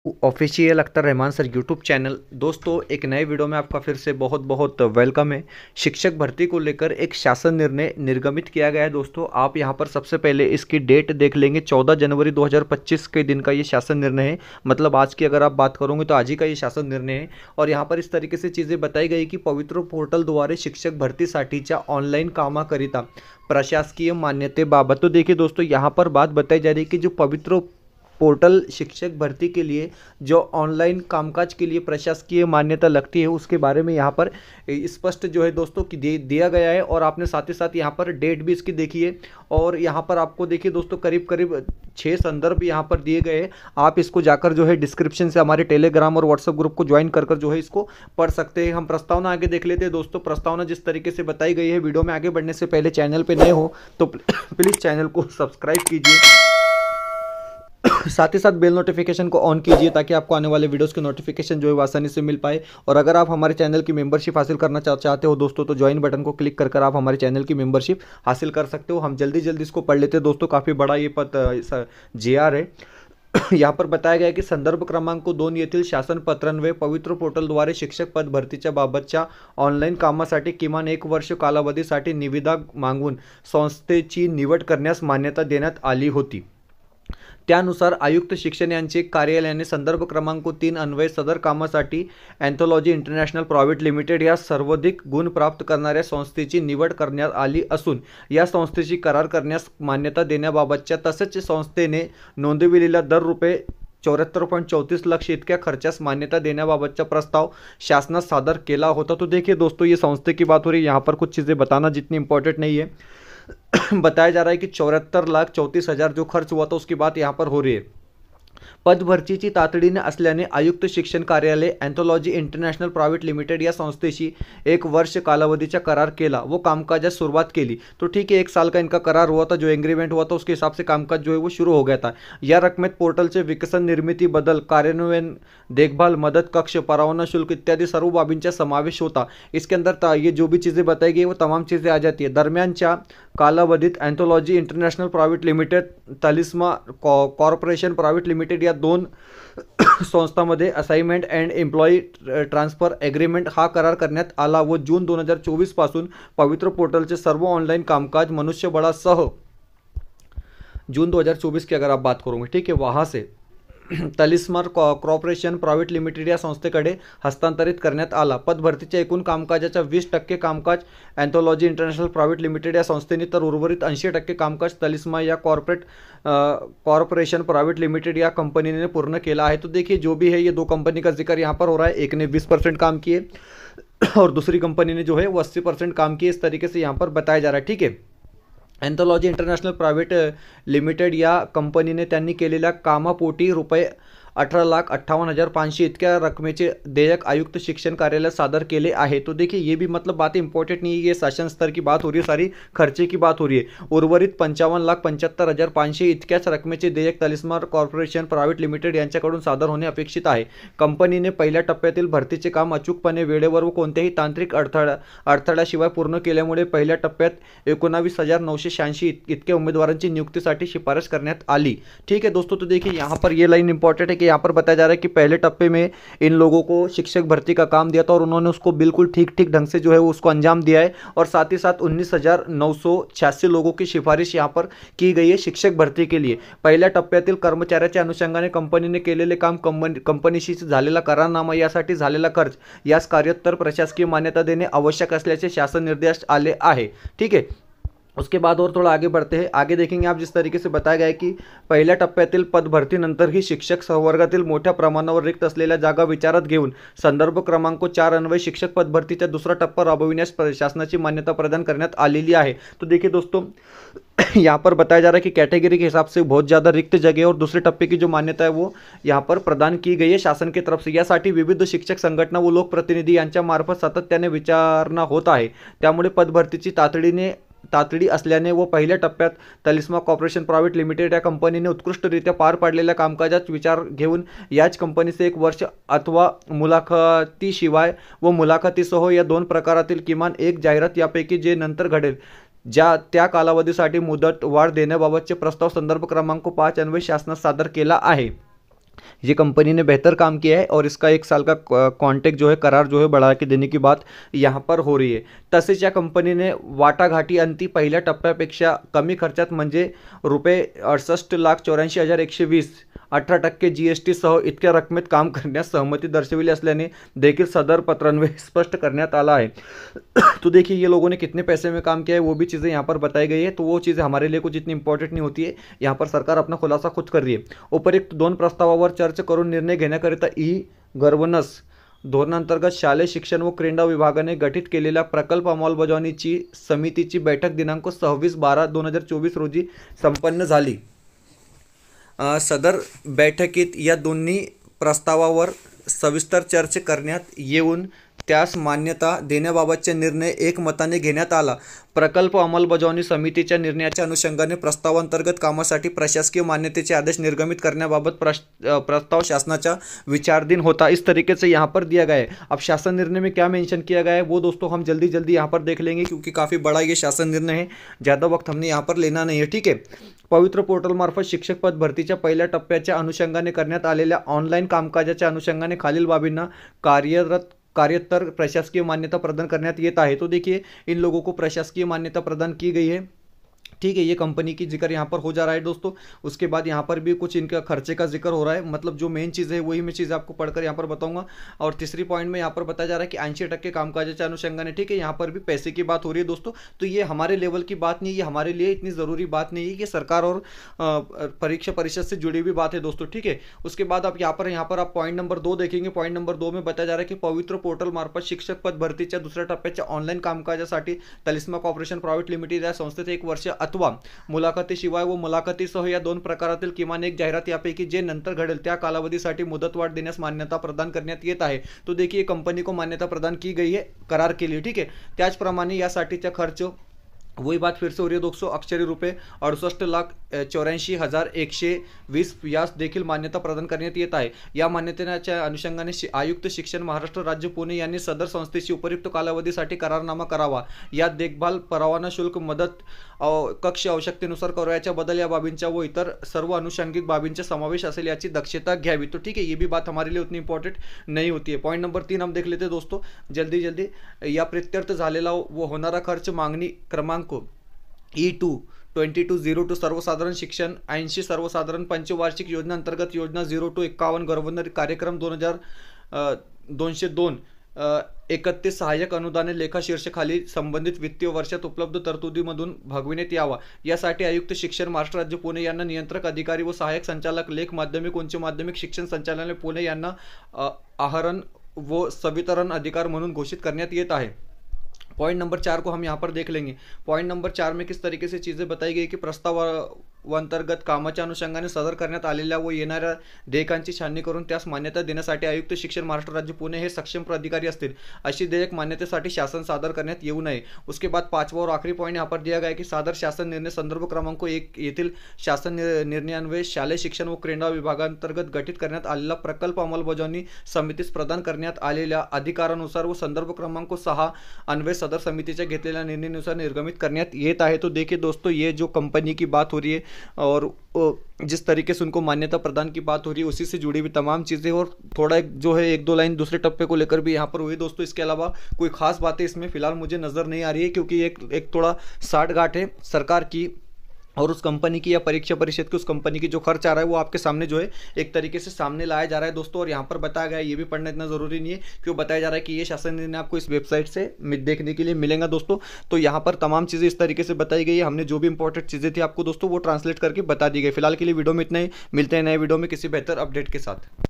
Official Akhtar Rahman sir YouTube channel. दोस्तों, एक नए वीडियो में आपका फिर से बहुत बहुत वेलकम है। शिक्षक भर्ती को लेकर एक शासन निर्णय निर्गमित किया गया है। दोस्तों, आप यहां पर सबसे पहले इसकी डेट देख लेंगे। 14 जनवरी 2025 के दिन का ये शासन निर्णय है। मतलब आज की अगर आप बात करोगे तो आज ही का ये शासन निर्णय है। और यहाँ पर इस तरीके से चीज़ें बताई गई की पवित्र पोर्टलद्वारे शिक्षक भरतीसाठीच्या ऑनलाईन कामाकरिता प्रशासकीय मान्यतेबाबत। तो देखिए दोस्तों, यहाँ पर बात बताई जा रही है कि जो पवित्र पोर्टल शिक्षक भर्ती के लिए जो ऑनलाइन कामकाज के लिए प्रशासकीय मान्यता लगती है उसके बारे में यहाँ पर स्पष्ट जो है दोस्तों कि दिया गया है। और आपने साथ ही साथ यहाँ पर डेट भी इसकी देखिए। और यहाँ पर आपको देखिए दोस्तों करीब करीब 6 संदर्भ यहाँ पर दिए गए हैं। आप इसको जाकर जो है डिस्क्रिप्शन से हमारे टेलीग्राम और व्हाट्सएप ग्रुप को ज्वाइन कर जो है इसको पढ़ सकते हैं। हम प्रस्तावना आगे देख लेते हैं। दोस्तों, प्रस्तावना जिस तरीके से बताई गई है, वीडियो में आगे बढ़ने से पहले चैनल पर नए हो तो प्लीज़ चैनल को सब्सक्राइब कीजिए, साथ ही साथ बेल नोटिफिकेशन को ऑन कीजिए ताकि आपको आने वाले वीडियोस की नोटिफिकेशन जो है आसानी से मिल पाए। और अगर आप हमारे चैनल की मेंबरशिप हासिल करना चाहते हो दोस्तों तो ज्वाइन बटन को क्लिक कर आप हमारे चैनल की मेंबरशिप हासिल कर सकते हो। हम जल्दी जल्दी इसको पढ़ लेते हैं दोस्तों, काफ़ी बड़ा ये पद JR है। यहाँ पर बताया गया की संदर्भ क्रमांक 2 येथील शासन पत्रान्वये पवित्र पोर्टलद्वारे शिक्षक पद भरतीच्या बाबतच्या ऑनलाईन कामासाठी किमान 1 वर्ष कालावधीसाठी निविदा मागून संस्थेची निवड करण्यास मान्यता देण्यात आली होती। त्यानुसार आयुक्त शिक्षण यांचे कार्यालयाने संदर्भ क्रमांक 3 अन्वये सदर कामासाठी अँथॉलॉजी इंटरनॅशनल प्रायव्हेट लिमिटेड या सर्वाधिक गुण प्राप्त करणाऱ्या संस्थेची निवड करण्यात आली असून या संस्थेची करार करण्यास मान्यता देण्याबाबतच्या तसेच संस्थेने नोंदविलेल्या दर रुपये 74.34 लाख इतक्या खर्चास मान्यता देण्याबाबतचा प्रस्ताव शासनास सादर केला होता। तो देखिए दोस्तों, ये संस्थे की बात हो रही है। यहाँ पर कुछ चीज़ें बताना जितनी इंपॉर्टेंट नहीं है। बताया जा रहा है कि 74,34,000 जो खर्च हुआ था उसकी बात यहाँ पर हो रही है। पद भरतीची तातडीने असल्याने आयुक्त शिक्षण कार्यालय अँथॉलॉजी इंटरनॅशनल प्रायव्हेट लिमिटेड या संस्थेशी 1 वर्ष कालावधीचा करार केला वो कामकाजास सुरुवात केली। तो ठीक है, 1 साल का इनका करार हुआ था, जो एग्रीमेंट हुआ था उसके हिसाब से कामकाज जो है वो शुरू हो गया था। या रकमेत पोर्टलचे विकसन, निर्मिती, बदल, कार्यान्वयन, देखभाल, मदद कक्ष, परवाना शुल्क इत्यादि सर्व बाबींचा समावेश होता। इसके अंदर ये जो भी चीज़ें बताई गई वो तमाम चीज़ें आ जाती है। दरम्यानच्या कालावधीत anthology international private limited, Talisma corporation private limited या 2 संस्थांमध्ये assignment and employee transfer agreement हा करार करण्यात आला व जून 2024 पासून पवित्र पोर्टलचे सर्व ऑनलाइन कामकाज मनुष्यबळासह जून 2024 की अगर आप बात करोगे, ठीक है, वहाँ से तलिस्मार कॉर्पोरेशन प्रायव्हेट लिमिटेड या संस्थेकडे हस्तांतरित करण्यात आला। पद भरतीच्या एकूण कामकाजाच्या 20% कामकाज अँथॉलॉजी इंटरनॅशनल प्रायव्हेट लिमिटेड या संस्थेने तर उर्वरित 80% कामकाज तलिस्मा या कॉर्पोरेशन प्रायव्हेट लिमिटेड या कंपनी ने पूर्ण किया है। तो देखिए जो भी है ये 2 कंपनी का जिक्र यहाँ पर हो रहा है। एक ने 20% काम किए और दूसरी कंपनी ने जो है वो 80% काम किए। इस तरीके से यहाँ पर बताया जा रहा है, ठीक है। अँथॉलॉजी इंटरनॅशनल प्रायव्हेट लिमिटेड या कंपनीने त्यांनी केलेल्या कामापोटी रुपये 18,58,500 इतक्या रकमेचे देयक आयुक्त शिक्षण कार्यालय सादर केले आहे। तो देखिए ये भी मतलब बात इंपॉर्टेंट नहीं है, ये शासन स्तर की बात हो रही है, सारी खर्चे की बात हो रही है। उर्वरित 55,75,500 इतक्याच रकमेचे देयक तलिस्मा कॉर्पोरेशन प्रायव्हेट लिमिटेड यांच्याकडून सादर होणे अपेक्षित आहे। कंपनीने पहिल्या टप्प्यातील भरतीचे काम अचूकपणे वेळेवर व कोणत्याही तांत्रिक अडथळ्याशिवाय पूर्ण केल्यामुळे पहिल्या टप्प्यात 19,986 इतक्या उमेदवारांची नियुक्तीसाठी शिफारस करण्यात आली। ठीक है दोस्तों, तो देखिए यहाँ पर ये लाइन इंपॉर्टेंट है कि यहाँ पर बताया जा रहा है कि पहले टप्पे में इन लोगों को शिक्षक भर्ती का काम दिया था और उन्होंने उसको बिल्कुल ठीक ठीक ढंग से जो है उसको अंजाम दिया है। और साथ ही साथ 19,986 लोगों की सिफारिश यहाँ पर की गई है शिक्षक भर्ती के लिए। पहिल्या टप्प्यातील कर्मचाऱ्याच्या अनुषंगाने कंपनीने केलेले काम, कंपनीशी झालेला करारनामा, यासाठी झालेला खर्च, यास कार्योत्तर प्रशासकीय मान्यता देणे आवश्यक असल्याचे शासन निर्देश आले आहे। ठीक है, उसके बाद और थोड़ा आगे बढ़ते हैं। आगे देखेंगे आप जिस तरीके से बताया गया है की पहिल्या टप्प्यातील पद भरतीनंतर ही शिक्षक संवर्गातील मोठ्या प्रमाणावर रिक्त असलेल्या जागा विचारात घेऊन संदर्भ क्रमांक 4 अन्वये शिक्षक पद भरतीचा दूसरा टप्पा राबविण्यास शासनाची मान्यता प्रदान करण्यात आलेली आहे। तो देखिए दोस्तों, यहाँ पर बताया जा रहा है कि कैटेगरी के हिसाब से बहुत ज़्यादा रिक्त जगह और दूसरे टप्पे की जो मान्यता है वो यहाँ पर प्रदान की गई है शासन की तरफ से। यासाठी विविध शिक्षक संघटना व लोकप्रतिनिधी यांच्या मार्फत सातत्याने विचारणा होत आहे। त्यामुळे पद भरतीची तातडी असल्याने व पहिल्या टप्प्यात तलिस्मा कॉर्पोरेशन प्रायव्हेट लिमिटेड या कंपनीने उत्कृष्टरित्या पार पाडलेल्या कामकाजात विचार घेऊन याच कंपनीचे 1 वर्ष अथवा मुलाखतीशिवाय व मुलाखतीसह या 2 प्रकारातील किमान एक जाहिरात यापैकी जे नंतर घडेल त्या कालावधीसाठी मुदत वाढ देण्याबाबतचे प्रस्ताव संदर्भ क्रमांक 5 अन्वये शासनास सादर केला आहे। ये कंपनी ने बेहतर काम किया है और इसका 1 साल का कॉन्ट्रैक्ट जो है, करार जो है बढ़ा के देने की बात यहाँ पर हो रही आहे. तसेच या कंपनीने वाटाघाटी अंती पहिल्या टप्प्यापेक्षा कमी खर्चात म्हणजे ₹68,84,120 18% GST सह इतक्या रकमेत काम करण्यास सहमती दर्शविली असल्याने देखील सदर पत्रान्वये स्पष्ट करण्यात आला आहे. तो देखिए ये लोगों ने कितने पैसे में काम किया है वो भी चीज़ें यहाँ पर बताई गई है. तो वो चीज़ें हमारे लिए कुछ इतनी इंपॉर्टंट नहीं होती है. यहाँ पर सरकार अपना खुलासा खुद कर रही है. उपरोक्त 2 प्रस्तावावर चर्चा करून निर्णय घेण्याकरिता गव्हर्नन्स धोरणांतर्गत शालेय शिक्षण व क्रीडा विभागाने गठीत केलेल्या प्रकल्प अंमलबजावणीची समितीची बैठक दिनांक 26/12/2024 रोजी संपन्न झाली. सदर बैठकीत या दोन्ही प्रस्तावावर सविस्तर चर्चा करण्यात येऊन त्यास मान्यता देण्याबाबतचा निर्णय एकमताने घेण्यात आला. प्रकल्प अंमलबजावणी समितीच्या निर्णयाच्या अनुषंगाने प्रस्तावांतर्गत कामासाठी प्रशासकीय मान्यतेचे आदेश निर्गमित करण्याबाबत प्रस्ताव शासनाच्या विचाराधीन होता. इस तरीके से यहाँ पर दिया गया है. अब शासन निर्णय में क्या मेंशन किया गया है वो दोस्तों हम जल्दी जल्दी यहाँ पर देख लेंगे, क्योंकि काफ़ी बड़ा ये शासन निर्णय है. ज़्यादा वक्त हमने यहाँ पर लेना नहीं है. ठीक है. पवित्र पोर्टलमार्फत शिक्षक पद भरतीच्या पहिल्या टप्प्याच्या अनुषंगाने करण्यात आलेल्या ऑनलाईन कामकाजाच्या अनुषंगाने खालील बाबींना कार्यतर प्रशासकीय मान्यता प्रदान करण्यात येत आहे. तो देखिए इन लोगों को प्रशासकीय मान्यता प्रदान की गई है. ठीक है, ये कंपनी की जिक्र यहाँ पर हो जा रहा है दोस्तों. उसके बाद यहाँ पर भी कुछ इनका खर्चे का जिक्र हो रहा है. मतलब जो मेन चीज़ है वही मैं चीज़ आपको पढ़कर यहाँ पर बताऊंगा. और तीसरी पॉइंट में यहाँ पर बताया जा रहा है कि 80% कामकाजाच्या अनुषंगाने. ठीक है, यहाँ पर भी पैसे की बात हो रही है दोस्तों. तो ये हमारे लेवल की बात नहीं है, ये हमारे लिए इतनी ज़रूरी बात नहीं है. कि सरकार और परीक्षा परिषद से जुड़ी हुई बात है दोस्तों. ठीक है. उसके बाद आप यहाँ पर आप पॉइंट नंबर 2 देखेंगे. पॉइंट नंबर 2 में बताया जा रहा है कि पवित्र पोर्टल मार्फत शिक्षक पद भरतीच्या दुसऱ्या टप्प्याच्या ऑनलाईन कामकाजासाठी तलिस्मा कॉर्पोरेशन प्रायव्हेट लिमिटेड या संस्थेत 1 वर्ष अथवा मुलाखतीशिवाय व मुलाखतीसह या 2 प्रकारातील किमान एक जाहिरात यापैकी जे नंतर घडेल त्या कालावधीसाठी मुदतवाढ देण्यास मान्यता प्रदान करण्यात येत आहे. तो देखिए कंपनी को मान्यता प्रदान की गई है करार के लिए. ठीक है. त्याचप्रमाणे यासाठीचा खर्च वही बात फिर से हो रही है दोस्तों. अक्षरी रुपये 68,84,120 यास देखील मान्यता प्रदान करण्यात येत आहे. या मान्यतेच्या अनुषंगाने आयुक्त शिक्षण महाराष्ट्र राज्य पुणे यांनी सदर संस्थेशी उपयुक्त कालावधीसाठी करारनामा करावा. यात देखभाल परवाना शुल्क मदत कक्ष आवश्यकतेनुसार करावयाच्या बदल या बाबींच्या व इतर सर्व अनुषंगिक बाबींचा समावेश असेल याची दक्षता घ्यावी. तो ठीक है, ये भी बात हमारे लिए उतनी इंपॉर्टेंट नहीं होती है. पॉइंट नंबर 3 हम देख लेते हैं दोस्तों जल्दी जल्दी. या प्रित्यर्थ झालेला व होणारा खर्च मागणी क्रमांक E2 2202 सर्वसाधारण शिक्षण 80 सर्वसाधारण पंचवार्षिक योजना अंतर्गत योजना 0 to 51 गव्हर्नर कार्यक्रम 202 31 सहाय्यक अनुदाने लेखा शीर्षकाखाली संबंधित वित्तीय वर्षात उपलब्ध तरतुदीमधून भागविण्यात यावा. यासाठी आयुक्त शिक्षण महाराष्ट्र राज्य पुणे यांना नियंत्रक अधिकारी व सहाय्यक संचालक लेख माध्यमिक उच्च माध्यमिक शिक्षण संचालनालय पुणे यांना आहरण व सवितरण अधिकार म्हणून घोषित करण्यात येत आहे. पॉइंट नंबर 4 को हम यहाँ पर देख लेंगे. पॉइंट नंबर 4 में किस तरीके से चीज़ें बताई गई कि प्रस्तावांतर्गत कामाच्या अनुषंगाने सादर करण्यात आलेल्या व येणाऱ्या देयकांची छाननी करून त्यास मान्यता देण्यासाठी आयुक्त शिक्षण महाराष्ट्र राज्य पुणे हे सक्षम अधिकारी असतील. अशी देयक मान्यतेसाठी शासन सादर करण्यात येऊ नये. उसके बाद 5वां और आखिरी पॉइंट यहाँ पर दिया गया है कि सादर शासन निर्णय संदर्भ क्रमांक 1 येथील शासन निर्णयान्वये शालेय शिक्षण व क्रीडा विभागांतर्गत गठीत करण्यात आलेला प्रकल्प अंमलबजावणी समितीस प्रदान करण्यात आलेल्या अधिकारानुसार व संदर्भ क्रमांक 6 अन्वये सदर समितीच्या घेतलेल्या निर्णयानुसार निर्गमित करण्यात येत आहे. तो देखिए दोस्तों ये जो कंपनी की बात हो रही है और जिस तरीके से उनको मान्यता प्रदान की बात हो रही है उसी से जुड़ी हुई तमाम चीज़ें और थोड़ा जो है 1-2 लाइन दूसरे टप्पे को लेकर भी यहाँ पर हुई दोस्तों. इसके अलावा कोई खास बातें इसमें फिलहाल मुझे नज़र नहीं आ रही है, क्योंकि एक थोड़ा साठगांठ है सरकार की और उस कंपनी की या परीक्षा परिषद की उस कंपनी की जो खर्च आ रहा है वो आपके सामने जो है एक तरीके से सामने लाया जा रहा है दोस्तों. और यहाँ पर बताया गया है, ये भी पढ़ना इतना ज़रूरी नहीं है, क्यों बताया जा रहा है कि ये शासन निर्णय आपको इस वेबसाइट से देखने के लिए मिलेगा दोस्तों. तो यहाँ पर तमाम चीज़ें इस तरीके से बताई गई है. हमने जो भी इंपॉर्टेंट चीज़ें थी आपको दोस्तों वो ट्रांसलेट करके बता दी गई. फिलहाल के लिए वीडियो में इतना ही. मिलते हैं नए वीडियो में किसी बेहतर अपडेट के साथ.